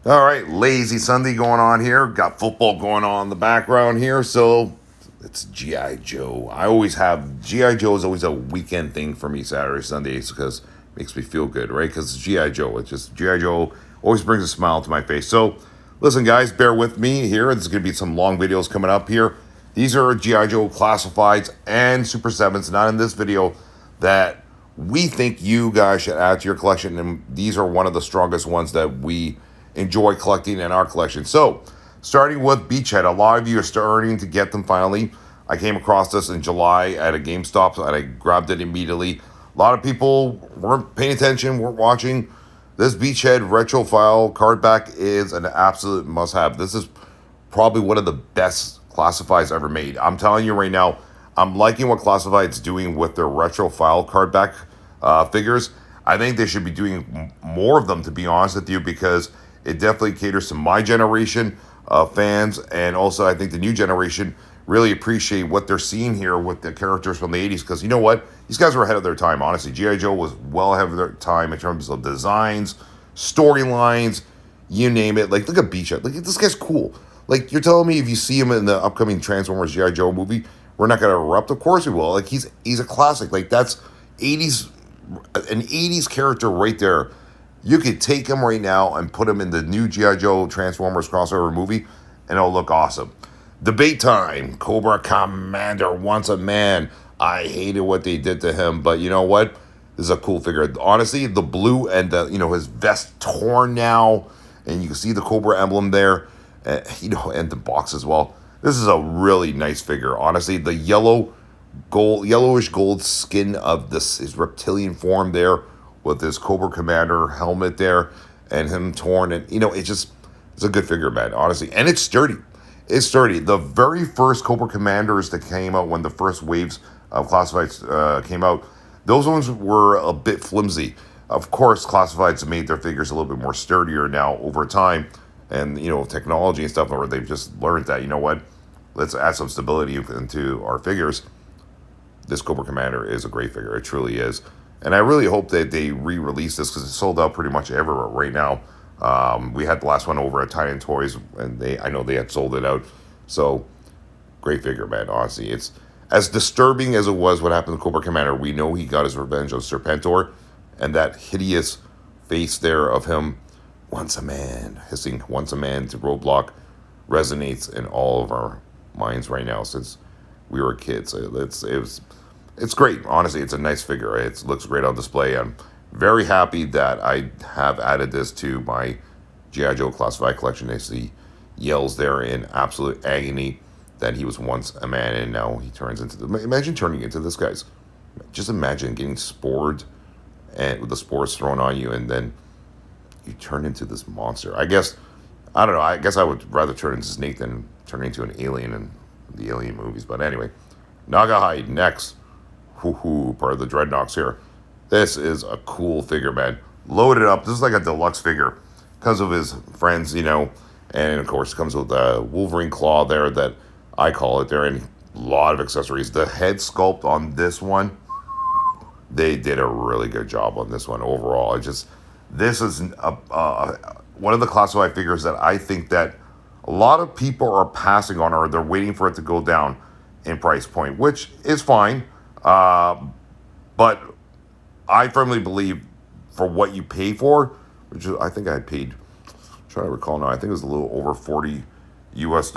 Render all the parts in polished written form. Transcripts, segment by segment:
All right, lazy Sunday going on here. Got football going on in the background here, so it's GI Joe. I always have GI Joe is always a weekend thing for me, Saturday, Sundays, because it makes me feel good, right? Because it's GI Joe. It's just GI Joe always brings a smile to my face. So, listen, guys, bear with me here. There's going to be some long videos coming up here. These are GI Joe Classifieds and Super Sevens, not in this video, that we think you guys should add to your collection, and these are one of the strongest ones that we enjoy collecting in our collection. So, starting with Beachhead, a lot of you are starting to get them finally. I came across this in July at a GameStop and I grabbed it immediately. A lot of people weren't paying attention, weren't watching. This Beachhead retro file card back is an absolute must-have. This is probably one of the best classifieds ever made. I'm telling you right now, I'm liking what Classified's doing with their retro file card back figures. I think they should be doing more of them, to be honest with you, because it definitely caters to my generation of fans, and also I think the new generation really appreciate what they're seeing here with the characters from the 80s, because you know what? These guys were ahead of their time, honestly. G.I. Joe was well ahead of their time in terms of designs, storylines, you name it. Like, look at Beachhead. Like, this guy's cool. Like, you're telling me if you see him in the upcoming Transformers G.I. Joe movie, we're not going to erupt? Of course we will. Like, he's a classic. Like, that's 80s, an 80s character right there. You could take him right now and put him in the new G.I. Joe Transformers crossover movie, and it'll look awesome. Debate time. Cobra Commander wants a man. I hated what they did to him, but you know what? This is a cool figure. Honestly, the blue and his vest torn now, and you can see the Cobra emblem there, and the box as well. This is a really nice figure. Honestly, the yellowish gold skin of his reptilian form there, with his Cobra Commander helmet there, and him torn, and it's a good figure, man, honestly, and it's sturdy. It's sturdy. The very first Cobra Commanders that came out when the first waves of Classifieds came out, those ones were a bit flimsy. Of course, Classifieds made their figures a little bit more sturdier now over time, and technology and stuff, where they've just learned that, let's add some stability into our figures. This Cobra Commander is a great figure. It truly is. And I really hope that they re-release this, because it's sold out pretty much everywhere right now. We had the last one over at Titan Toys, and I know they had sold it out. So, great figure, man. Honestly, it's as disturbing as it was what happened to Cobra Commander. We know he got his revenge on Serpentor, and that hideous face there of him, once a man, hissing, once a man to Roadblock, resonates in all of our minds right now since we were kids. It's great. Honestly, it's a nice figure. It looks great on display. I'm very happy that I have added this to my G.I. Joe Classified collection. As he yells there in absolute agony that he was once a man and now he turns into imagine turning into this, guys. Just imagine getting spored and with the spores thrown on you, and then you turn into this monster. I don't know. I guess I would rather turn into Snake than turn into an alien in the Alien movies. But anyway, Nagahide next. Part of the Dreadnoks here. This is a cool figure, man. Loaded up. This is like a deluxe figure because of his friends, and of course it comes with a Wolverine claw there that I call it there, and a lot of accessories. The head sculpt on this one, they did a really good job on this one overall. This is one of the classified figures that I think that a lot of people are passing on, or they're waiting for it to go down in price point, which is fine. But I firmly believe for what you pay for, which I think I paid, I'm trying to recall now, I think it was a little over $40 US.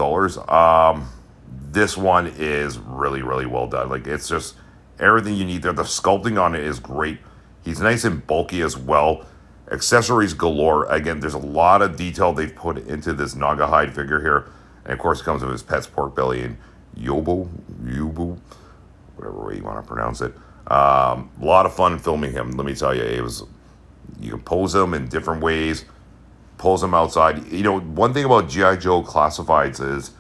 This one is really, really well done. Like, it's just everything you need there. The sculpting on it is great. He's nice and bulky as well. Accessories galore. Again, there's a lot of detail they've put into this Nagahide figure here. And of course, it comes with his pet's pork belly and Yubu, whatever way you want to pronounce it. A lot of fun filming him. Let me tell you, you can pose him in different ways, pose him outside. One thing about G.I. Joe Classifieds is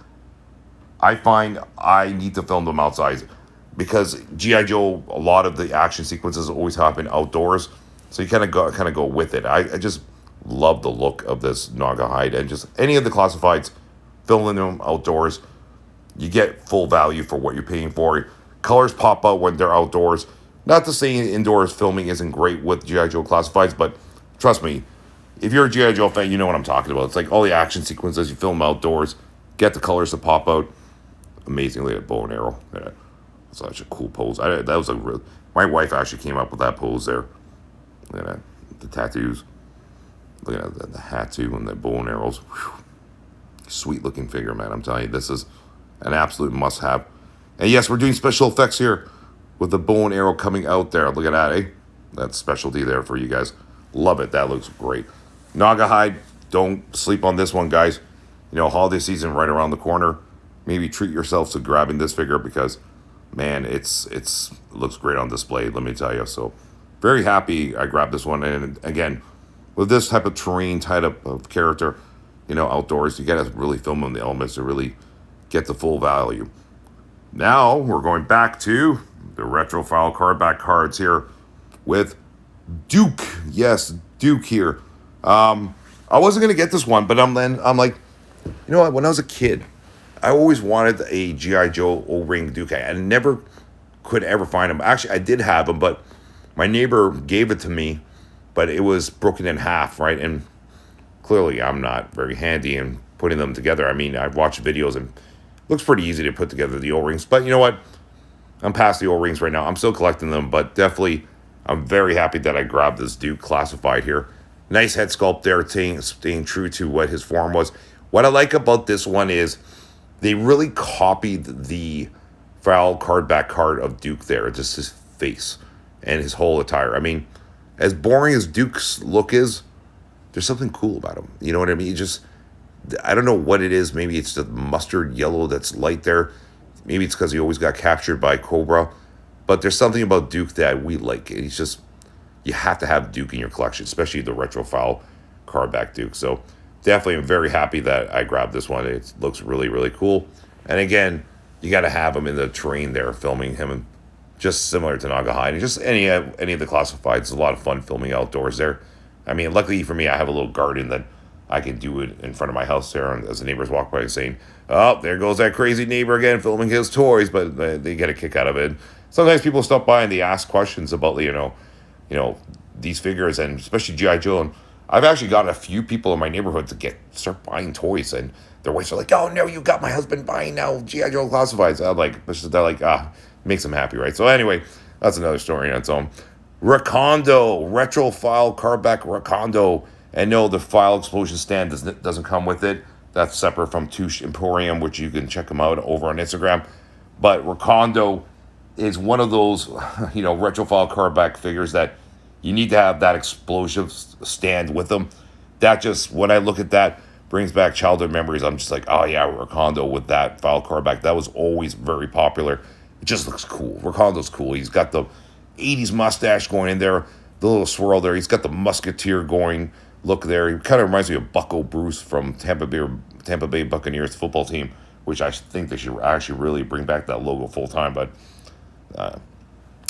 I find I need to film them outside, because G.I. Joe, a lot of the action sequences always happen outdoors, so you kind of go with it. I just love the look of this Nagahide, and just any of the Classifieds, filming them outdoors, you get full value for what you're paying for. Colors pop out when they're outdoors. Not to say indoors filming isn't great with G.I. Joe Classifieds, but trust me, if you're a G.I. Joe fan, you know what I'm talking about. It's like all the action sequences, you film outdoors, get the colors to pop out. Amazingly at bow and arrow. Yeah, such a cool pose. That was a real. My wife actually came up with that pose there. Look at that. The tattoos. Look at the hat too and the bow and arrows. Whew. Sweet looking figure, man. I'm telling you, this is an absolute must have. And yes, we're doing special effects here with the bow and arrow coming out there. Look at that, eh? That's specialty there for you guys. Love it. That looks great. Nagahide, don't sleep on this one, guys. You know, holiday season right around the corner. Maybe treat yourselves to grabbing this figure because, man, it looks great on display, let me tell you. So, very happy I grabbed this one. And again, with this type of terrain, type of character, you know, outdoors, you got to really film in the elements to really get the full value. Now, we're going back to the Retrophile card back cards here with Duke. Yes, Duke here. I wasn't going to get this one, but I'm like, you know what? When I was a kid, I always wanted a G.I. Joe O-ring Duke. I never could ever find them. Actually, I did have them, but my neighbor gave it to me, but it was broken in half, right? And clearly, I'm not very handy in putting them together. I mean, I've watched videos and it looks pretty easy to put together the O-rings. But you know what? I'm past the O-rings right now. I'm still collecting them, but definitely I'm very happy that I grabbed this Duke Classified here. Nice head sculpt there, staying true to what his form was. What I like about this one is they really copied the foul card back card of Duke there. Just his face and his whole attire. I mean, as boring as Duke's look is, there's something cool about him. You know what I mean? I don't know what it is. Maybe it's the mustard yellow that's light there. Maybe it's because he always got captured by Cobra. But there's something about Duke that we like. He's just, you have to have Duke in your collection, especially the Retrophile card back Duke. So definitely I'm very happy that I grabbed this one. It looks really, really cool. And again, you got to have him in the terrain there, filming him, and just similar to Nagahide. And just any of the classifieds. It's a lot of fun filming outdoors there. I mean, luckily for me, I have a little garden that I can do it in front of my house there. And as the neighbors walk by saying, oh, there goes that crazy neighbor again filming his toys. But they get a kick out of it. Sometimes people stop by and they ask questions about, you know, these figures, and especially G.I. Joe. And I've actually got a few people in my neighborhood to start buying toys, and their wives are like, "Oh no, you got my husband buying now G.I. Joe Classifieds." I'm like, they're like, makes them happy, right? So anyway, that's another story on its own. Rondo, Retrophile cardback Rondo, and no, the file explosion stand doesn't come with it. That's separate from Touche Emporium, which you can check them out over on Instagram. But Rondo is one of those, Retrophile cardback figures that you need to have that explosive stand with them. That just, when I look at that, brings back childhood memories. I'm just like, oh yeah, Rondo with that file cardback. That was always very popular. It just looks cool. Rondo's cool. He's got the 80s mustache going in there, the little swirl there. He's got the musketeer going look there. He kind of reminds me of Bucko Bruce from Tampa Bay Buccaneers football team, which I think they should actually really bring back that logo full time. But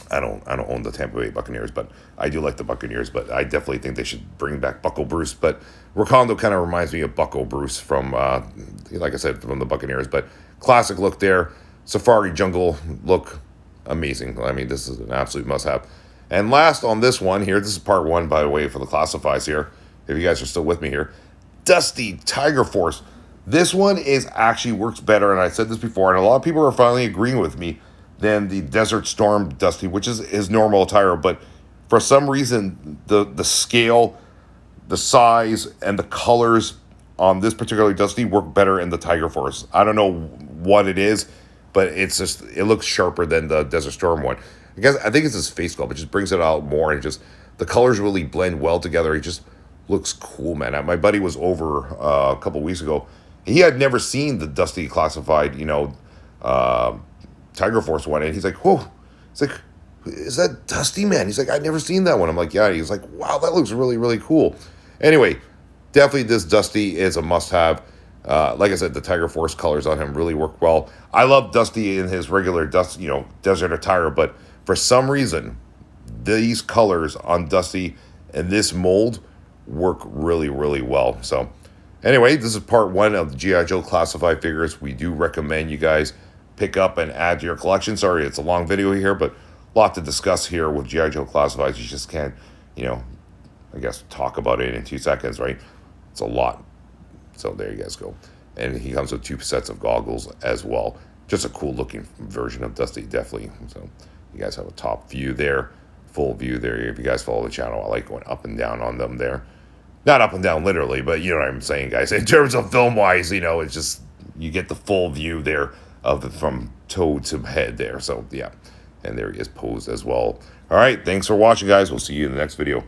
I don't own the Tampa Bay Buccaneers, but I do like the Buccaneers. But I definitely think they should bring back Bucko Bruce. But Rondo kind of reminds me of Bucko Bruce from, like I said, from the Buccaneers. But classic look there, Safari Jungle look, amazing. I mean, this is an absolute must-have. And last on this one here, this is part one, by the way, for the classifies here, if you guys are still with me here, Dusty Tiger Force. This one actually works better, and I said this before, and a lot of people are finally agreeing with me, than the Desert Storm Dusty, which is his normal attire. But for some reason, the scale, the size, and the colors on this particular Dusty work better in the Tiger Force. I don't know what it is, but it looks sharper than the Desert Storm one. I think it's his face sculpt. It just brings it out more, and the colors really blend well together. It just looks cool, man. My buddy was over a couple weeks ago. He had never seen the Dusty Classified, Tiger Force one, and he's like, whoa. He's like, is that Dusty, man? He's like, I've never seen that one. I'm like, yeah. He's like, wow, that looks really, really cool. Anyway, definitely this Dusty is a must-have. Like I said, the Tiger Force colors on him really work well. I love Dusty in his regular desert attire, but for some reason, these colors on Dusty and this mold work really, really well. So anyway, this is part one of the G.I. Joe Classified figures. We do recommend you guys pick up and add to your collection. Sorry, it's a long video here, but a lot to discuss here with G.I. Joe Classifieds. You just can't, I guess, talk about it in 2 seconds, right? It's a lot. So there you guys go. And he comes with 2 sets of goggles as well. Just a cool looking version of Dusty, definitely. So you guys have a top view there, full view there. If you guys follow the channel, I like going up and down on them there. Not up and down literally, but you know what I'm saying, guys. In terms of film-wise, you know, it's just, you get the full view there of the, from toe to head there. So yeah, and there he is posed as well. All right, thanks for watching, guys. We'll see you in the next video.